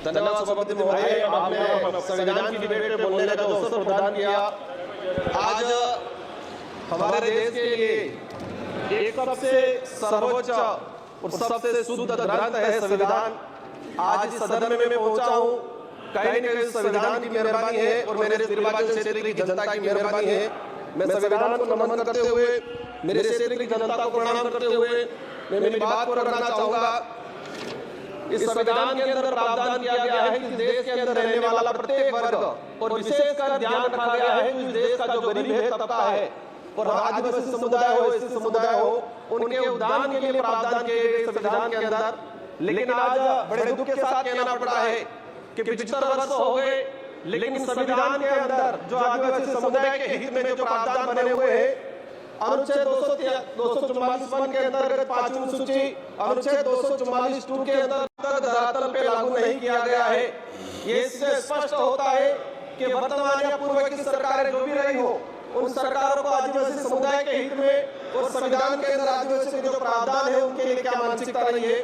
धन्यवाद सभापति महोदय, आपने संविधान की डिबेट में बोलने का जो अवसर प्रदान किया। आज हमारे देश के लिए एक सबसे सर्वोच्च और सबसे शुद्ध ग्रंथ है संविधान। आज इस सदन में मैं पहुंचा हूं, कहीं न कहीं संविधान की मेहरबानी है और मेरे निर्वाचन क्षेत्र की जनता की मेहरबानी है। मैं संविधान को नमन करते हुए, मेरे क्षेत्र की जनता को प्रणाम करते हुए मैं मेरी बात को रखना चाहूंगा। इस संविधान के अंदर प्रावधान किया गया है कि देश के अंदर रहने वाला प्रत्येक वर्ग और विशेषकर ध्यान रखा गया है कि इस देश का जो गरीब है तबका है और आदिवासी समुदाय हो, एससी समुदाय हो, उनके उत्थान के लिए प्रावधान किए गए संविधान के अंदर। लेकिन आज बड़े दुख के साथ कहना पड़ रहा है कि 75 वर्ष हो गए, लेकिन संविधान के अंदर जो आदिवासी समुदाय के हित में जो प्रावधान बने हुए हैं, अनुच्छेद 244 के अंतर्गत 5वीं अनुसूची, अनुच्छेद 244(2) के अंतर्गत धरातल पे लागू नहीं किया गया है। ये इससे स्पष्ट होता है कि वर्तमान या पूर्व की सरकारें जो भी रही हो, उन सरकारों को आदिवासी समुदाय के हित में और संविधान के अंदर आदिवासी के जो प्रावधान है उनके लिए क्या मानसिकता रही है।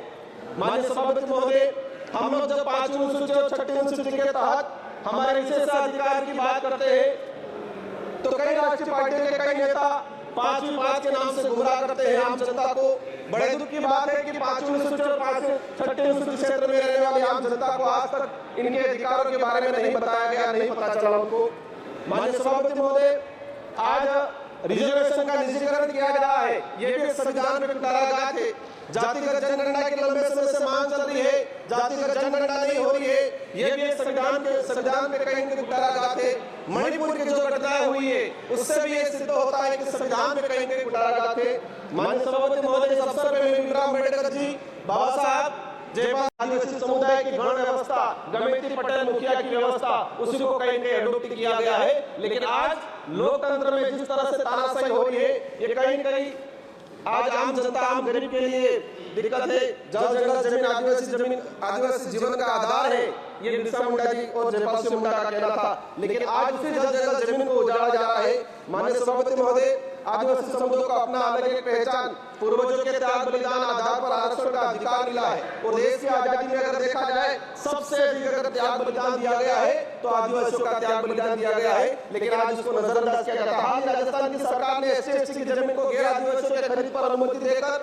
माननीय सभापति महोदय, हम लोग जब 5वीं अनुसूची और 6वीं अनुसूची के तहत हमारे विशेषाधिकार की बात करते हैं तो कई राष्ट्रीय पार्टियों के कई नेता 5वीं बात के नाम से गुमराह करते हैं आम जनता को। बड़े दुख की बात है कि 5वीं अनुसूची और 6वीं अनुसूची क्षेत्र में रहने वाली आम जनता को आज तक इनके अधिकारों के बारे में नहीं बताया गया, नहीं पता चला उनको। माननीय सभापति महोदय, आज रिजर्वेशन का निजीकरण किया जा रहा है, ये भी संविधान में कुठाराघात है। जातिगत जनगणना की लंबे समय से मांग चल रही है, जातिगत जनगणना नहीं हो रही है, ये भी संविधान में कहीं न कहीं कुठाराघात है। मणिपुर की जो घटनाएं हुई है उससे भी ये सिद्ध होता है कि संविधान में कहीं न कहीं कुठाराघात है। माननीय सभापति महोदय, इस अवसर पर भीमराव अम्बेडकर जी, बाबा साहब जयपाल आदिवासी समुदाय की गण व्यवस्था, गमेती पटेल मुखिया की व्यवस्था, उसी को कहीं न कहीं अडॉप्ट किया गया है। लेकिन आज लोकतंत्र में जिस तरह से तानाशाही हो रही है, ये कहीं न कहीं आज आम जनता, आम गरीब के लिए दिक्कत है। जल जंगल जमीन आदिवासी जीवन का आधार है, ये बिरसा मुंडा जी और जयपाल सिंह मुंडा का कहना था। लेकिन आज उसी जल जंगल जमीन को उजाड़ा जा रहा है। माननीय सभापति महोदय, आदिवासी समुदाय को अपना अलग एक पहचान, पूर्वजों के त्याग बलिदान आधार पर आरक्षण का अधिकार मिला है और देश की आजादी में अगर देखा जाए सबसे अधिक अगर त्याग बलिदान दिया गया है तो आदिवासियों का त्याग बलिदान दिया गया है। लेकिन आज उसको नजरअंदाज किया जाता है। हाल राजस्थान की सरकार ने SC/ST की जमीन को गैर आदिवासियों के खरीद पर अनुमति देकर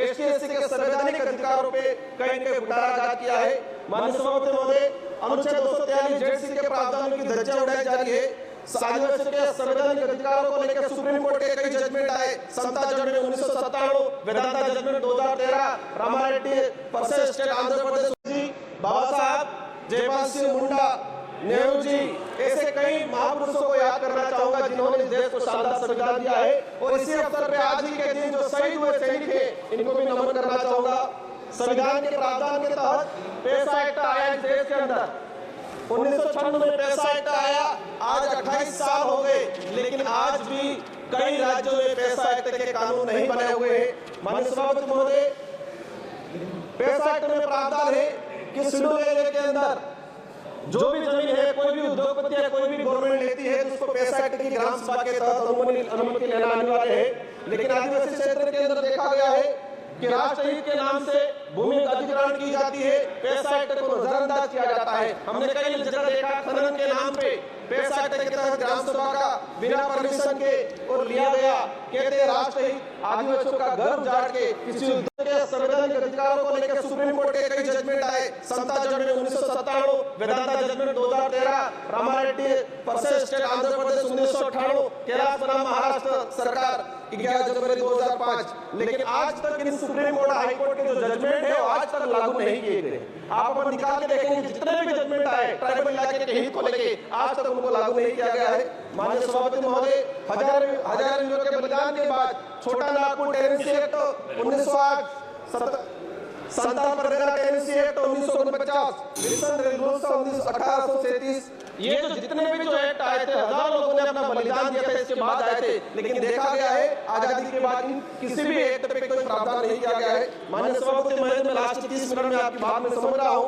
ST/SC के संवैधानिक अधिकारों पे कहीं न कहीं कुठाराघात किया है। माननीय सभापति महोदय, अनुच्छेद 243(j) के प्रावधानों की धज्जियां उड़ाई जा रही है। आदिवासी के संवैधानिक अधिकारों को लेकर सुप्रीम कोर्ट के कई जजमेंट आए। Samatha judgement 1997, Vedanta judgement 2013, Ramareddy versus state Andhra Pradesh ji, Baba Saheb Jaipal Singh Munda, Nehru ji, ऐसे कई महापुरुषों को याद करना चाहूंगा जिन्होंने इस देश को शानदार संविधान दिया है। और इसी अवसर पे आज ही के दिन जो शहीद हुए सैनिक है, इनको भी नमन करना चाहूंगा। संविधान के प्रावधान के तहत पैसा एक्ट आया इस देश के अंदर, 1996 में पैसा एक्ट आया, आज 28 साल हो गए, लेकिन आज भी कई राज्यों में पैसा एक्ट के कानून नहीं बने हुए हैं। माननीय सभापति महोदय, पैसा एक्ट में प्रावधान है कि शेड्यूल एरिया के अंदर जो भी जमीन है, कोई भी उद्योगपति या कोई भी गवर्नमेंट लेती है तो उसको पैसा एक्ट की ग्राम सभा के तहत अनुमति लेना अनिवार्य है। लेकिन आदिवासी क्षेत्र के अंदर देखा गया है कि राष्ट्र हित के नाम से भूमि अधिग्रहण की जाती है, पैसा एक्ट को नजरअंदाज किया जाता है। हमने कई जगह देखा खनन के नाम पे पैसा एक्ट के तहत ग्राम सभा का बिना परमिशन के और लिया गया। कहते हैं राष्ट्र हित, आदिवासियों का घर उजाड़ के किसी के संवैधानिक अधिकारों को लेकर सुप्रीम कोर्ट के कई जजमेंट आए। Samatha judgement 1997, Vedanta judgement 2013, Ramareddy versus state Andhra Pradesh 1998, Kailash बनाम महाराष्ट्र सरकार 11 जनवरी 2005। लेकिन आज तक इन सुप्रीम कोर्ट, हाई कोर्ट के जो जजमेंट है वो आज तक लागू नहीं किए गए। आप अपन निकाल के देखेंगे जितने भी जजमेंट आए ट्राइबल इलाके के हित को लेके, आज तक उनको लागू नहीं किया गया है। माननीय सभापति महोदय, हजार वीरों के बलिदान के बाद Chota Nagpur tenancy act 1908, Santal Pargana tenancy act 1949, Wilson rules 1837, ये जो जितने भी जो एक्ट आए थे, हजारों लोगों ने अपना बलिदान दिया था, इसके बाद आए थे। लेकिन देखा गया है आजादी के बाद किसी भी एक्ट पे कोई प्रावधान नहीं किया गया है। माननीय सभापति महोदय, मैं लास्ट 30 मिनट में आपकी बात में समझ रहा हूँ,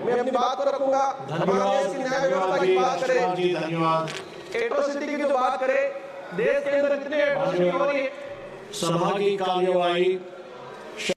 मैं अपनी बात को रखूंगा। हमारे देश की न्याय व्यवस्था की बात करें, धन्यवाद, एट्रोसिटी की जो बात करें, देश के अंदर इतने एट्रोसिटी हो रही है। सभा की कार्यवाही